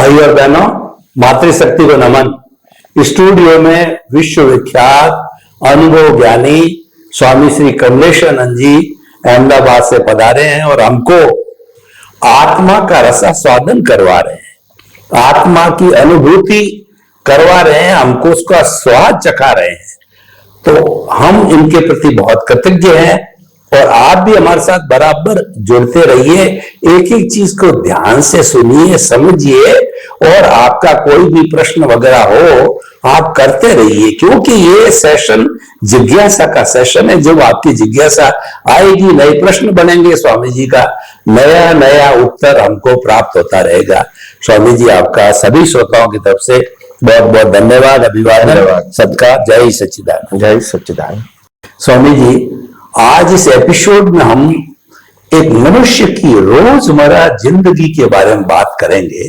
भाई और बहनों, मातृशक्ति को नमन। स्टूडियो में विश्वविख्यात अनुभव ज्ञानी स्वामी श्री कमलेशानंद जी अहमदाबाद से पधारे हैं और हमको आत्मा का रसास्वादन करवा रहे हैं, आत्मा की अनुभूति करवा रहे हैं, हमको उसका स्वाद चखा रहे हैं। तो हम इनके प्रति बहुत कृतज्ञ हैं और आप भी हमारे साथ बराबर जुड़ते रहिए, एक एक चीज को ध्यान से सुनिए, समझिए और आपका कोई भी प्रश्न वगैरह हो आप करते रहिए, क्योंकि ये सेशन जिज्ञासा का सेशन है। जब आपकी जिज्ञासा आएगी, नए प्रश्न बनेंगे, स्वामी जी का नया नया उत्तर हमको प्राप्त होता रहेगा। स्वामी जी, आपका सभी श्रोताओं की तरफ से बहुत बहुत धन्यवाद, अभिवादन, सत्कार। जय सच्चिदानंद। जय सच्चिदानंद। स्वामी जी, आज इस एपिसोड में हम एक मनुष्य की रोजमर्रा जिंदगी के बारे में बात करेंगे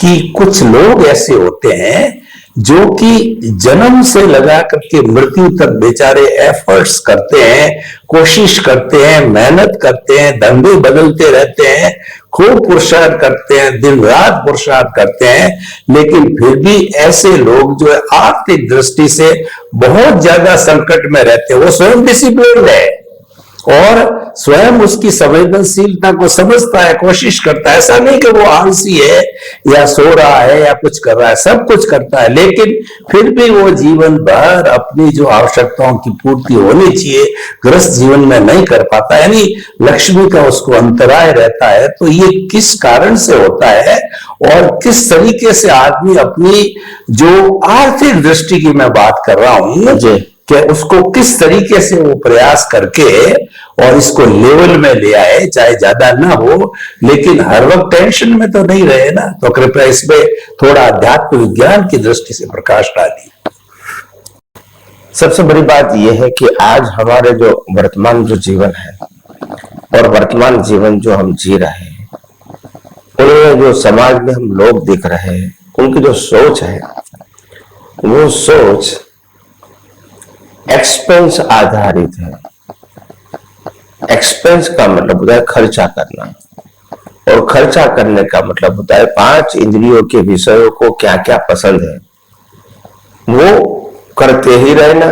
कि कुछ लोग ऐसे होते हैं जो कि जन्म से लगा करके मृत्यु तक बेचारे एफर्ट्स करते हैं, कोशिश करते हैं, मेहनत करते हैं, धंधे बदलते रहते हैं, खूब पुरुषार्थ करते हैं, दिन रात पुरुषार्थ करते हैं, लेकिन फिर भी ऐसे लोग जो है आर्थिक दृष्टि से बहुत ज्यादा संकट में रहते हैं। वो स्वयं डिसिप्लिन है और स्वयं उसकी संवेदनशीलता को समझता है, कोशिश करता है। ऐसा नहीं कि वो आलसी है या सो रहा है या कुछ कर रहा है, सब कुछ करता है, लेकिन फिर भी वो जीवन भर अपनी जो आवश्यकताओं की पूर्ति होनी चाहिए गृहस्थ जीवन में नहीं कर पाता, यानी लक्ष्मी का उसको अंतराय रहता है। तो ये किस कारण से होता है और किस तरीके से आदमी अपनी जो आर्थिक दृष्टि की मैं बात कर रहा हूं कि उसको किस तरीके से वो प्रयास करके और इसको लेवल में ले आए, चाहे ज्यादा ना हो लेकिन हर वक्त टेंशन में तो नहीं रहे ना। तो कृपया इसमें थोड़ा अध्यात्म विज्ञान की दृष्टि से प्रकाश डालिए। सबसे बड़ी बात यह है कि आज हमारे जो वर्तमान जो जीवन है और वर्तमान जीवन जो हम जी रहे हैं, उनमें जो समाज में हम लोग दिख रहे हैं, उनकी जो सोच है वो सोच एक्सपेंस आधारित है। एक्सपेंस का मतलब होता है खर्चा करना, और खर्चा करने का मतलब होता है 5 इंद्रियों के विषयों को क्या क्या पसंद है वो करते ही रहना।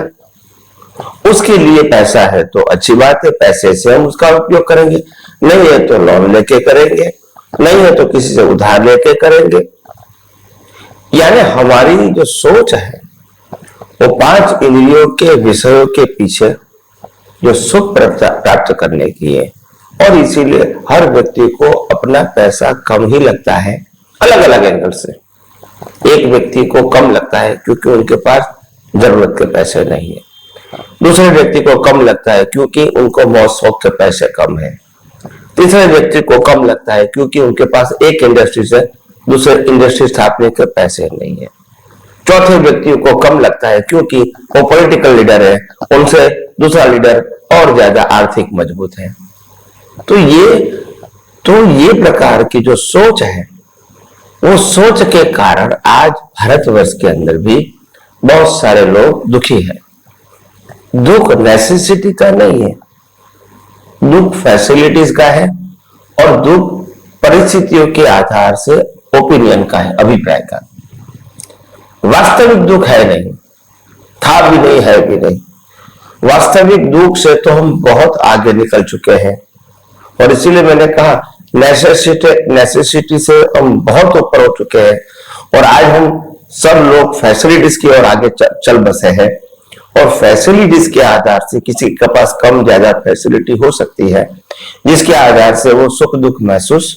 उसके लिए पैसा है तो अच्छी बात है, पैसे से हम उसका उपयोग करेंगे, नहीं है तो लोन लेके करेंगे, नहीं है तो किसी से उधार लेके करेंगे। यानी हमारी जो सोच है वो 5 इंद्रियों के विषयों के पीछे जो सुख प्राप्त करने की है, और इसीलिए हर व्यक्ति को अपना पैसा कम ही लगता है अलग अलग एंगल से। एक व्यक्ति को कम लगता है क्योंकि उनके पास जरूरत के पैसे नहीं है, दूसरे व्यक्ति को कम लगता है क्योंकि उनको मौज शौक के पैसे कम है, तीसरे व्यक्ति को कम लगता है क्योंकि उनके पास एक इंडस्ट्री से दूसरे इंडस्ट्री स्थापने के पैसे नहीं है, चौथे व्यक्ति को कम लगता है क्योंकि वो पॉलिटिकल लीडर है, उनसे दूसरा लीडर और ज्यादा आर्थिक मजबूत है। तो ये प्रकार की जो सोच है वो सोच के कारण आज भारतवर्ष के अंदर भी बहुत सारे लोग दुखी हैं। दुख नेसेसिटी का नहीं है, दुख फैसिलिटीज का है, और दुख परिस्थितियों के आधार से ओपिनियन का है, अभिप्राय का। वास्तविक दुख है नहीं, था भी नहीं, है भी नहीं। वास्तविक दुख से तो हम बहुत आगे निकल चुके हैं, और इसीलिए मैंने कहा नेसेसिटी से हम बहुत ऊपर हो चुके हैं, और आज हम सब लोग फैसिलिटीज की ओर आगे चल बसे हैं। और फैसिलिटीज के आधार से किसी के पास कम ज्यादा फैसिलिटी हो सकती है, जिसके आधार से वो सुख दुख महसूस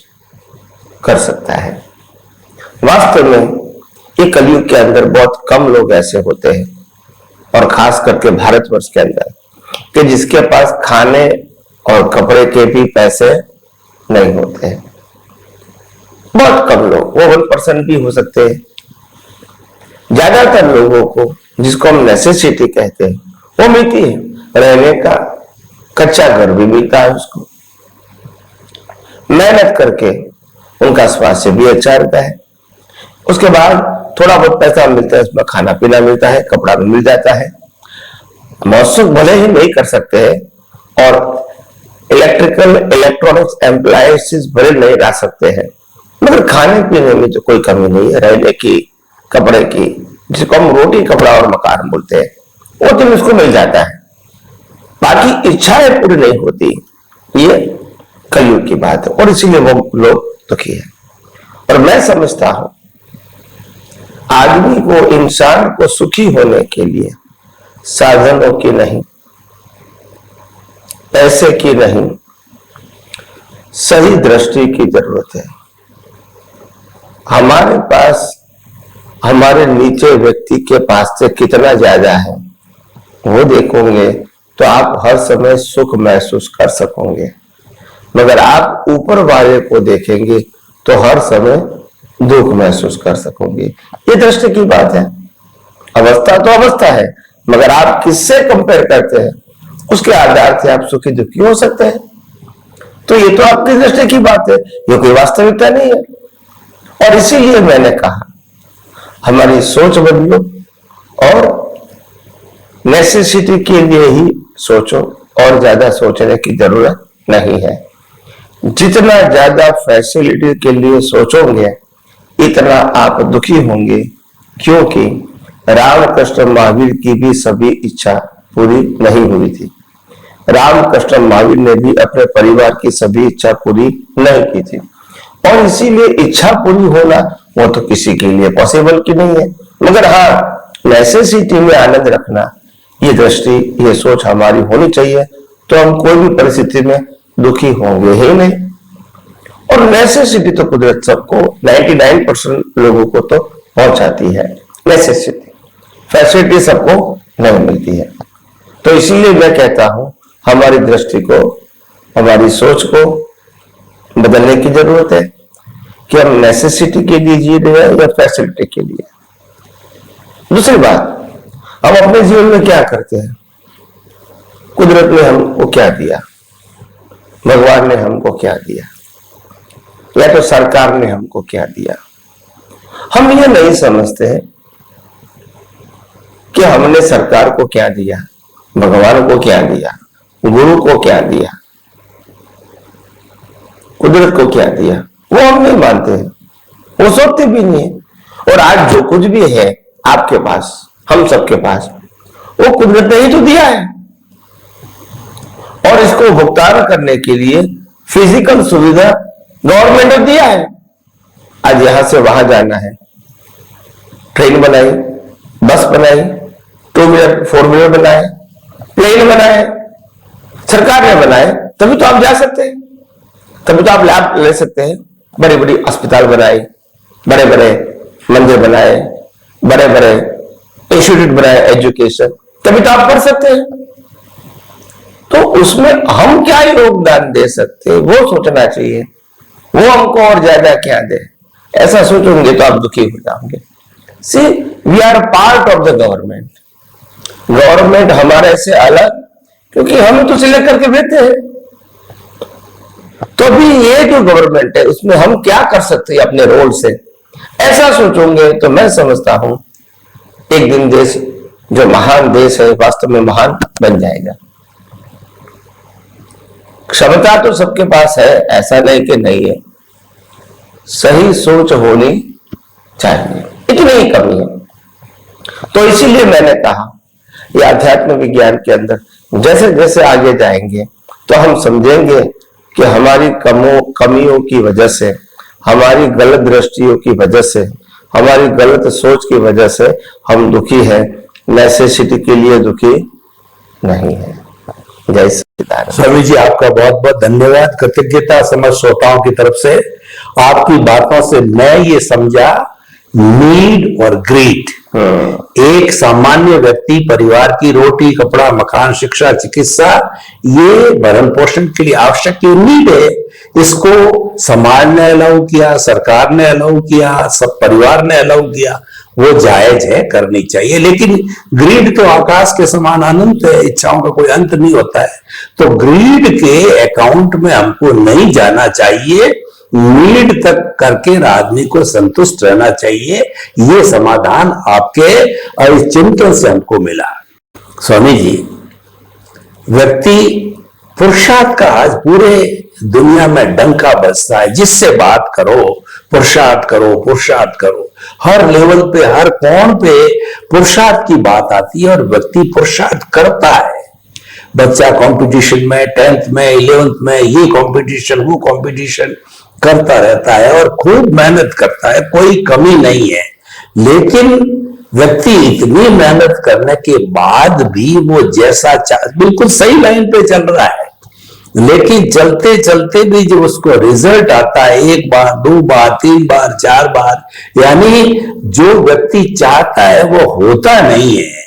कर सकता है। वास्तव में ये कलयुग के अंदर बहुत कम लोग ऐसे होते हैं, और खास करके भारतवर्ष के अंदर, कि जिसके पास खाने और कपड़े के भी पैसे नहीं होते हैं। बहुत कम लोग, वो 1% भी हो सकते हैं। ज्यादातर लोगों को, जिसको हम नेसेसिटी कहते हैं, वो मिलती है। रहने का कच्चा घर भी मिलता है उसको, मेहनत करके उनका स्वास्थ्य भी अच्छा रहता है, उसके बाद थोड़ा बहुत पैसा मिलता है, उसमें खाना पीना मिलता है, कपड़ा भी मिल जाता है। मौसम भले ही नहीं कर सकते हैं, और इलेक्ट्रिकल इलेक्ट्रॉनिक्स एप्लायंसेस भले नहीं ला सकते हैं, मगर खाने पीने में तो कोई कमी नहीं है, रहने की, कपड़े की, जिसको हम रोटी कपड़ा और मकान बोलते हैं, वो तो उसको मिल जाता है, बाकी इच्छाएं पूरी नहीं होती। ये कलयुग की बात है और इसीलिए वो लोग दुखी है। और मैं समझता हूं आदमी को, इंसान को सुखी होने के लिए साधनों की नहीं, पैसे की नहीं, सही दृष्टि की जरूरत है। हमारे पास, हमारे नीचे व्यक्ति के पास से कितना ज्यादा है वो देखोगे तो आप हर समय सुख महसूस कर सकोगे, मगर आप ऊपर वाले को देखेंगे तो हर समय दुख महसूस कर सकोगे। ये दृष्टि की बात है। अवस्था तो अवस्था है, मगर आप किससे कंपेयर करते हैं उसके आधार से आप सुखी दुखी हो सकते हैं। तो ये तो आपकी दृष्टि की बात है, ये कोई वास्तविकता नहीं है। और इसीलिए मैंने कहा हमारी सोच बदलो और नेसेसिटी के लिए ही सोचो, और ज्यादा सोचने की जरूरत नहीं है। जितना ज्यादा फैसिलिटी के लिए सोचोगे इतना आप दुखी होंगे, क्योंकि रामकृष्ण महावीर की भी सभी इच्छा पूरी नहीं हुई थी। रामकृष्ण महावीर ने भी अपने परिवार की सभी इच्छा पूरी नहीं की थी, और इसीलिए इच्छा पूरी होना वो तो किसी के लिए पॉसिबल की नहीं है। मगर हाँ, नेसेसिटी में आनंद रखना, ये दृष्टि, ये सोच हमारी होनी चाहिए, तो हम कोई भी परिस्थिति में दुखी होंगे ही नहीं। और नेसेसिटी तो कुदरत सबको, 99% लोगों को तो पहुंचाती है नेसेसिटी, फैसिलिटी सबको नहीं मिलती है। तो इसीलिए मैं कहता हूं हमारी दृष्टि को, हमारी सोच को बदलने की जरूरत है कि हम नेसेसिटी के लिए जी रहे हैं या फैसिलिटी के लिए। दूसरी बात, हम अपने जीवन में क्या करते हैं, कुदरत ने हमको क्या दिया, भगवान ने हमको क्या दिया, या तो सरकार ने हमको क्या दिया। हम ये नहीं समझते हैं कि हमने सरकार को क्या दिया, भगवान को क्या दिया, गुरु को क्या दिया, कुदरत को क्या दिया, वो हम नहीं मानते हैं, वो सोचते भी नहीं है। और आज जो कुछ भी है आपके पास, हम सबके पास, वो कुदरत ने ही तो दिया है। और इसको भुगतान करने के लिए फिजिकल सुविधा गवर्नमेंट ने दिया है। आज यहां से वहां जाना है, ट्रेन बनाई, बस बनाई, 2 व्हीलर 4 व्हीलर बनाए, प्लेन बनाए, सरकार ने बनाए, तभी तो आप जा सकते हैं, तभी तो आप लाभ ले सकते हैं। बड़ी बड़ी अस्पताल बनाए, बड़े बड़े मंदिर बनाए, बड़े बड़े इंस्टीट्यूट बनाए एजुकेशन, तभी तो आप पढ़ सकते हैं। तो उसमें हम क्या योगदान दे सकते हैं वो सोचना चाहिए, वो हमको और ज्यादा क्या दे। ऐसा सोचोगे तो आप दुखी हो जाओगे। See, we are part of the government. Government हमारे से अलग, क्योंकि हम तो सिलेक्ट करके भेजते हैं। तो भी ये जो गवर्नमेंट है उसमें हम क्या कर सकते हैं अपने रोल से, ऐसा सोचोगे तो मैं समझता हूं एक दिन देश, जो महान देश है, वास्तव में महान बन जाएगा। क्षमता तो सबके पास है, ऐसा नहीं कि नहीं है, सही सोच होनी चाहिए, इतनी ही कमी है। तो इसीलिए मैंने कहा ये आध्यात्म विज्ञान के अंदर जैसे जैसे आगे जाएंगे तो हम समझेंगे कि हमारी कमियों की वजह से, हमारी गलत दृष्टियों की वजह से, हमारी गलत सोच की वजह से हम दुखी हैं, नेसेसिटी के लिए दुखी नहीं है। जय सच्चिदानंद। स्वामी जी, आपका बहुत बहुत धन्यवाद, कृतज्ञता समस्त श्रोताओं की तरफ से। आपकी बातों से मैं ये समझा, नीड और ग्रीड, एक सामान्य व्यक्ति परिवार की रोटी कपड़ा मकान शिक्षा चिकित्सा, ये भरण पोषण के लिए आवश्यक नीड है। इसको समाज ने अलाउ किया, सरकार ने अलाउ किया, सब परिवार ने अलाउ किया, वो जायज है, करनी चाहिए। लेकिन ग्रीड तो आकाश के समान अनंत है, इच्छाओं का कोई अंत नहीं होता है। तो ग्रीड के अकाउंट में हमको नहीं जाना चाहिए, नीड तक करके आदमी को संतुष्ट रहना चाहिए। ये समाधान आपके चिंतन से हमको मिला। स्वामी जी, व्यक्ति पुरुषार्थ का आज पूरे दुनिया में डंका बजता है, जिससे बात करो पुरुषार्थ करो, पुरुषार्थ करो। हर लेवल पे, हर कोण पे पुरुषार्थ की बात आती है और व्यक्ति पुरुषार्थ करता है। बच्चा कंपटीशन में, 10th में, 11th में, ये कंपटीशन, वो कंपटीशन करता रहता है और खूब मेहनत करता है, कोई कमी नहीं है। लेकिन व्यक्ति इतनी मेहनत करने के बाद भी वो जैसा बिल्कुल सही लाइन पे चल रहा है, लेकिन चलते चलते भी जब उसको रिजल्ट आता है 1 बार, 2 बार, 3 बार, 4 बार, यानी जो व्यक्ति चाहता है वो होता नहीं है।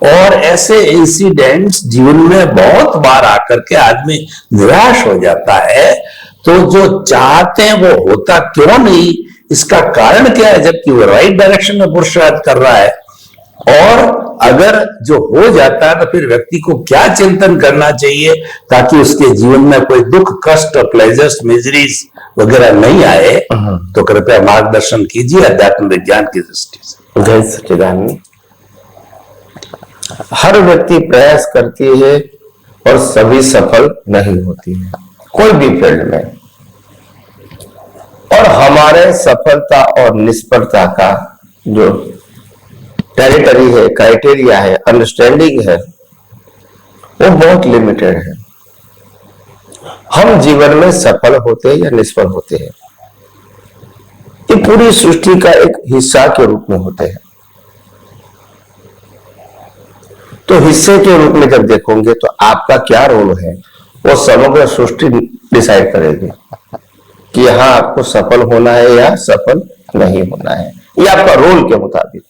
और ऐसे इंसिडेंट्स जीवन में बहुत बार आकर के आदमी निराश हो जाता है। तो जो चाहते हैं वो होता क्यों नहीं, इसका कारण क्या है, जबकि वो राइट डायरेक्शन में पुरुषार्थ कर रहा है। और अगर जो हो जाता है तो फिर व्यक्ति को क्या चिंतन करना चाहिए ताकि उसके जीवन में कोई दुख, कष्ट, प्लेजर्स, मिजरीज वगैरह नहीं आए, तो कृपया मार्गदर्शन कीजिए अध्यात्म विज्ञान की दृष्टि से। जय सच्चिदानंद। हर व्यक्ति प्रयास करती है और सभी सफल नहीं होती है, कोई भी फील्ड में। और हमारे सफलता और निष्फलता का जो टेरिटरी है, क्राइटेरिया है, अंडरस्टैंडिंग है, वो बहुत लिमिटेड है। हम जीवन में सफल होते हैं या निष्फल होते हैं, ये पूरी सृष्टि का एक हिस्सा के रूप में होते हैं। तो हिस्से के रूप में जब देखोगे तो आपका क्या रोल है, वो समग्र सृष्टि डिसाइड करेगी कि यहाँ आपको सफल होना है या सफल नहीं होना है। ये आपका रोल के मुताबिक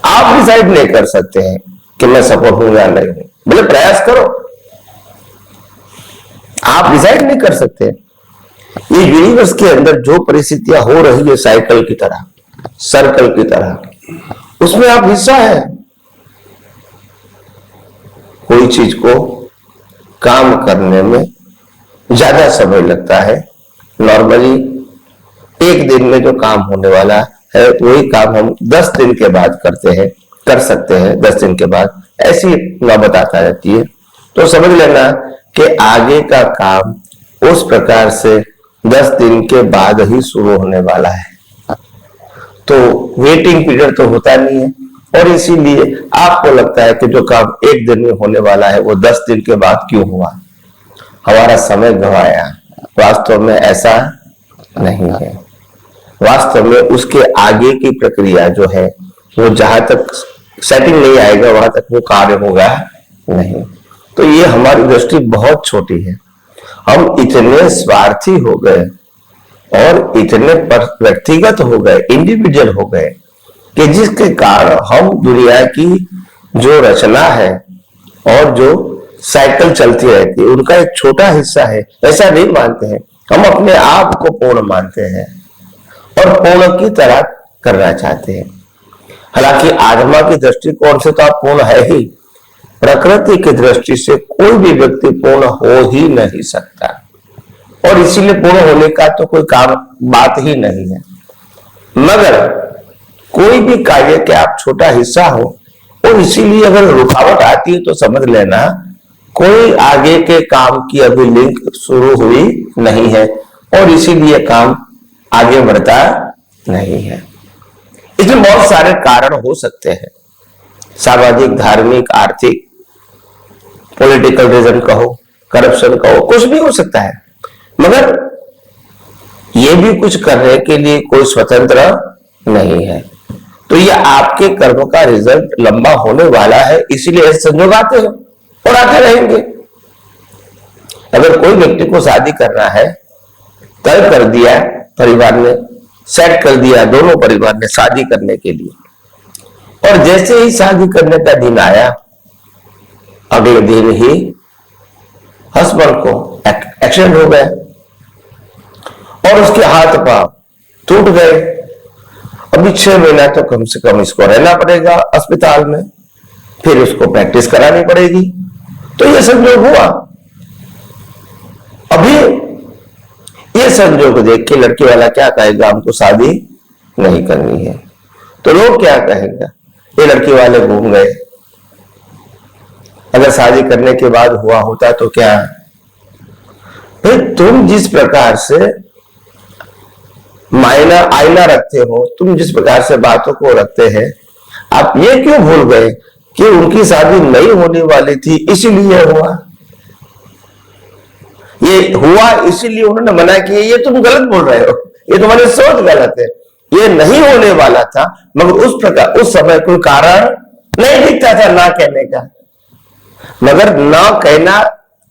आप डिसाइड नहीं कर सकते हैं कि मैं सफल हूं या नहीं हूं, भले प्रयास करो, आप डिसाइड नहीं कर सकते। ये यूनिवर्स के अंदर जो परिस्थितियां हो रही है साइकिल की तरह, सर्कल की तरह, उसमें आप हिस्सा है। कोई चीज को काम करने में ज्यादा समय लगता है, नॉर्मली 1 दिन में जो काम होने वाला है वही काम हम 10 दिन के बाद करते हैं, कर सकते हैं 10 दिन के बाद, ऐसी नौबत आता रहती है। तो समझ लेना कि आगे का काम उस प्रकार से 10 दिन के बाद ही शुरू होने वाला है। तो वेटिंग पीरियड तो होता नहीं है, और इसीलिए आपको लगता है कि जो काम 1 दिन में होने वाला है वो 10 दिन के बाद क्यों हुआ, हमारा समय गंवाया। वास्तव में ऐसा नहीं है। वास्तव में उसके आगे की प्रक्रिया जो है वो जहां तक सेटिंग नहीं आएगा वहां तक वो कार्य होगा नहीं। तो ये हमारी दृष्टि बहुत छोटी है। हम इतने स्वार्थी हो गए और इतने व्यक्तिगत हो गए, इंडिविजुअल हो गए कि जिसके कारण हम दुनिया की जो रचना है और जो साइकिल चलती रहती है उनका एक छोटा हिस्सा है, ऐसा नहीं मानते हैं। हम अपने आप को पूर्ण मानते हैं और पूर्ण की तरह करना चाहते हैं। हालांकि आत्मा की दृष्टिकोण से तो आप पूर्ण है ही, प्रकृति की दृष्टि से कोई भी व्यक्ति पूर्ण हो ही नहीं सकता, और इसीलिए पूर्ण होने का तो कोई काम बात ही नहीं है। मगर कोई भी कार्य के आप छोटा हिस्सा हो, और इसीलिए अगर रुकावट आती है तो समझ लेना कोई आगे के काम की अभी लिंक शुरू हुई नहीं है, और इसीलिए काम आगे बढ़ता नहीं है। इसमें बहुत सारे कारण हो सकते हैं, सामाजिक, धार्मिक, आर्थिक, पॉलिटिकल रीजन कहो, करप्शन कहो, कुछ भी हो सकता है। मगर ये भी कुछ करने के लिए कोई स्वतंत्र नहीं है। तो ये आपके कर्म का रिजल्ट लंबा होने वाला है, इसीलिए ऐसे संयोग आते हैं और आते रहेंगे। अगर कोई व्यक्ति को शादी करना है, तय कर दिया परिवार ने, सेट कर दिया दोनों परिवार ने शादी करने के लिए, और जैसे ही शादी करने का दिन आया अगले दिन ही हस्बैंड को एक्सीडेंट हो गया और उसके हाथ पांव टूट गए। अभी 6 महीना तो कम से कम इसको रहना पड़ेगा अस्पताल में, फिर उसको प्रैक्टिस करानी पड़ेगी। तो ये संयोग हुआ। अभी ये संयोग देख के लड़की वाला क्या कहेगा, हमको शादी नहीं करनी है। तो लोग क्या कहेंगे, ये लड़की वाले घूम गए। अगर शादी करने के बाद हुआ होता तो क्या, भाई तुम जिस प्रकार से मायना आईना रखते हो, तुम जिस प्रकार से बातों को रखते हैं, आप ये क्यों भूल गए कि उनकी शादी नहीं होने वाली थी, इसीलिए हुआ, ये हुआ इसीलिए उन्होंने मना किया, ये तुम गलत बोल रहे हो, ये तुम्हारी सोच गलत है। ये नहीं होने वाला था, मगर उस प्रकार उस समय कोई कारण नहीं दिखता था ना कहने का, मगर ना कहना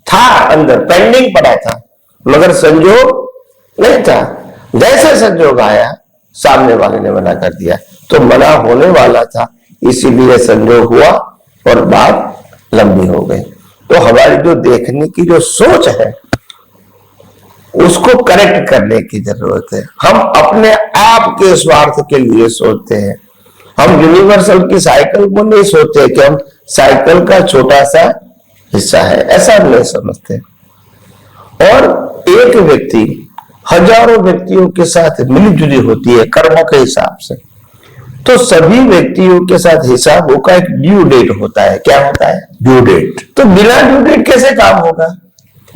था, अंदर पेंडिंग पड़ा था, मगर संजोग नहीं था। जैसे संजोग आया सामने वाले ने मना कर दिया, तो मना होने वाला था, इसीलिए संजोग हुआ और बात लंबी हो गई। तो हमारी जो देखने की जो सोच है उसको करेक्ट करने की जरूरत है। हम अपने आप के स्वार्थ के लिए सोचते हैं, हम यूनिवर्सल की साइकिल को नहीं सोचते कि हम साइकिल का छोटा सा हिस्सा है, ऐसा नहीं समझते। और एक व्यक्ति हजारों व्यक्तियों के साथ मिलीजुली होती है कर्मों के हिसाब से, तो सभी व्यक्तियों के साथ हिसाबों का एक ड्यू डेट होता है। क्या होता है? Due date. तो बिना ड्यू डेट कैसे काम होगा?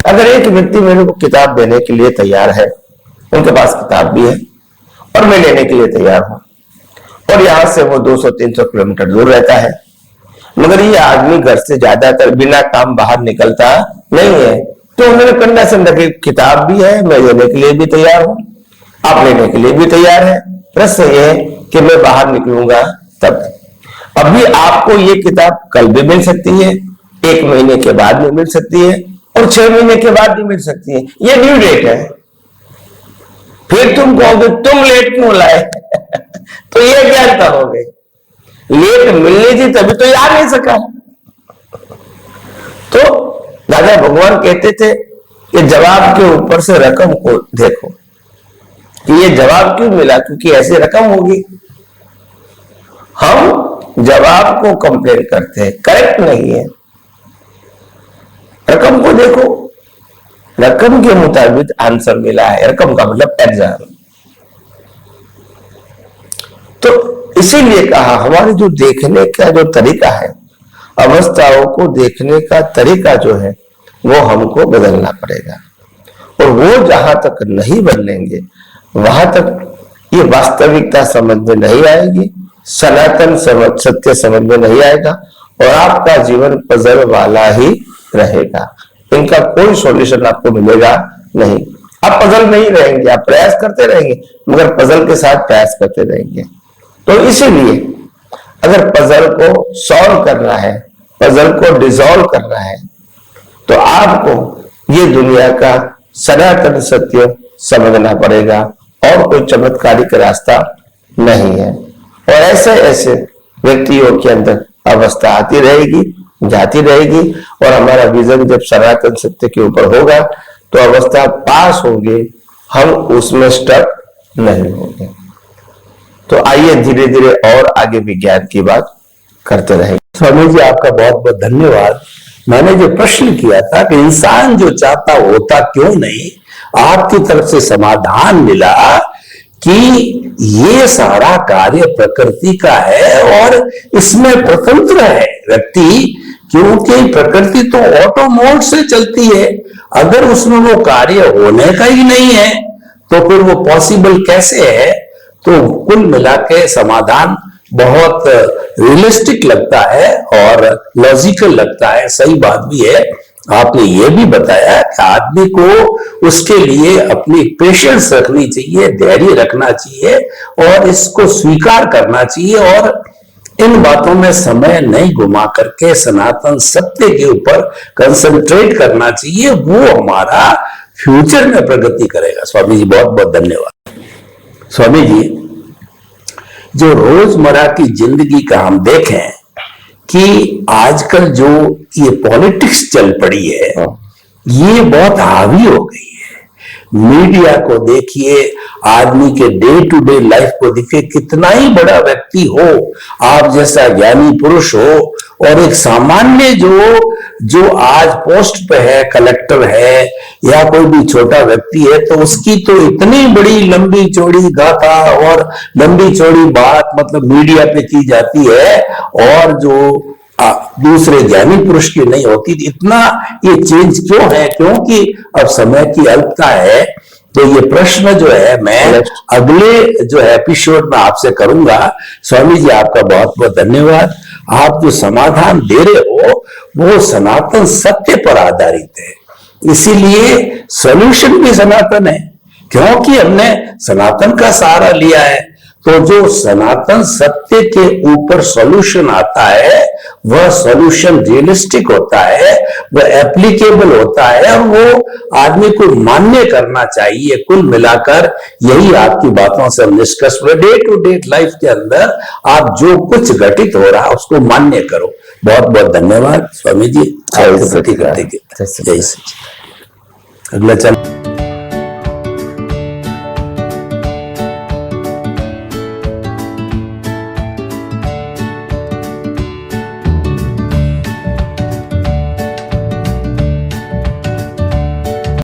अगर एक व्यक्ति मेरे को किताब देने के लिए तैयार है, उनके पास किताब भी है और मैं लेने के लिए तैयार हूं, और यहां से वो 200-300 किलोमीटर दूर रहता है, मगर ये आदमी घर से ज्यादातर बिना काम बाहर निकलता नहीं है, तो मैंने कंडीशन रखी, किताब भी है, मैं लेने के लिए भी तैयार हूं, आप लेने के लिए भी तैयार है, प्रश्न ये है कि मैं बाहर निकलूंगा तब। अभी आपको ये किताब कल भी मिल सकती है, 1 महीने के बाद भी मिल सकती है, और 6 महीने के बाद भी मिल सकती है, ये ड्यू डेट है। फिर तुम कहोगे तुम लेट क्यों लाए तो ये क्या कहोगे? लेट मिलनी थी तभी तो ये आ नहीं सका। तो दादा भगवान कहते थे कि जवाब के ऊपर से रकम को देखो कि ये जवाब क्यों मिला, क्योंकि ऐसी रकम होगी। हम जवाब को कंपेयर करते हैं, करेक्ट नहीं है। रकम को देखो, रकम के मुताबिक आंसर मिला है, रकम का मतलब एग्जाम। तो इसीलिए कहा हमारे जो देखने का जो तरीका है, अवस्थाओं को देखने का तरीका जो है वो हमको बदलना पड़ेगा, और वो जहां तक नहीं बदलेंगे वहां तक ये वास्तविकता समझ में नहीं आएगी, सनातन सत्य समझ में नहीं आएगा, और आपका जीवन पजल वाला ही रहेगा। इनका कोई सॉल्यूशन आपको मिलेगा नहीं। आप पजल में ही रहेंगे, आप प्रयास करते रहेंगे, मगर पजल के साथ प्रयास करते रहेंगे। तो इसीलिए अगर पजल को सॉल्व करना है, पजल को डिसॉल्व करना है, तो आपको ये दुनिया का सनातन सत्य समझना पड़ेगा, और कोई चमत्कारिक रास्ता नहीं है। और ऐसे ऐसे व्यक्तियों के अंदर अवस्था आती रहेगी, जाती रहेगी, और हमारा विजन जब सनातन सत्य के ऊपर होगा तो अवस्था पास होगी, हम उसमें स्टक नहीं होंगे। तो आइए धीरे धीरे और आगे विज्ञान की बात करते रहेंगे। स्वामी जी आपका बहुत बहुत धन्यवाद। मैंने जो प्रश्न किया था कि इंसान जो चाहता होता क्यों नहीं, आपकी तरफ से समाधान मिला कि ये सारा कार्य प्रकृति का है और इसमें स्वतंत्र है व्यक्ति, क्योंकि प्रकृति तो ऑटो मोड से चलती है। अगर उसमें वो कार्य होने का ही नहीं है तो फिर वो पॉसिबल कैसे है? तो कुल मिला के समाधान बहुत रियलिस्टिक लगता है और लॉजिकल लगता है, सही बात भी है। आपने ये भी बताया कि आदमी को उसके लिए अपनी पेशेंस रखनी चाहिए, धैर्य रखना चाहिए और इसको स्वीकार करना चाहिए, और इन बातों में समय नहीं घुमा करके सनातन सत्य के ऊपर कंसंट्रेट करना चाहिए। वो हमारा फ्यूचर में प्रगति करेगा। स्वामी जी बहुत बहुत धन्यवाद। स्वामी जी, जो रोजमर्रा की जिंदगी का हम देखें कि आजकल जो ये पॉलिटिक्स चल पड़ी है, ये बहुत हावी हो गई है। मीडिया को देखिए, आदमी के डे टू डे लाइफ को देखिए, कितना ही बड़ा व्यक्ति हो, आप जैसा ज्ञानी पुरुष हो, और एक सामान्य जो आज पोस्ट पे है, कलेक्टर है या कोई भी छोटा व्यक्ति है, तो उसकी तो इतनी बड़ी लंबी चौड़ी गाथा और लंबी चौड़ी बात मतलब मीडिया पे की जाती है, और जो दूसरे ज्ञानी पुरुष की नहीं होती। इतना ये चेंज क्यों है? क्योंकि अब समय की अल्पता है, तो ये प्रश्न जो है मैं अगले जो एपिसोड में आपसे करूंगा। स्वामी जी आपका बहुत बहुत धन्यवाद। आप जो समाधान दे रहे हो वो सनातन सत्य पर आधारित है, इसीलिए सॉल्यूशन भी सनातन है, क्योंकि हमने सनातन का सहारा लिया है। तो जो सनातन सत्य के ऊपर सॉल्यूशन आता है वह सॉल्यूशन रियलिस्टिक होता है, वह एप्लीकेबल होता है और वो आदमी को मान्य करना चाहिए। कुल मिलाकर यही आपकी बातों से हम निष्कर्ष per day to day life के अंदर आप जो कुछ घटित हो रहा है उसको मान्य करो। बहुत बहुत धन्यवाद स्वामी जी, आपके प्रति कृतज्ञता। जय श्री। अगला चल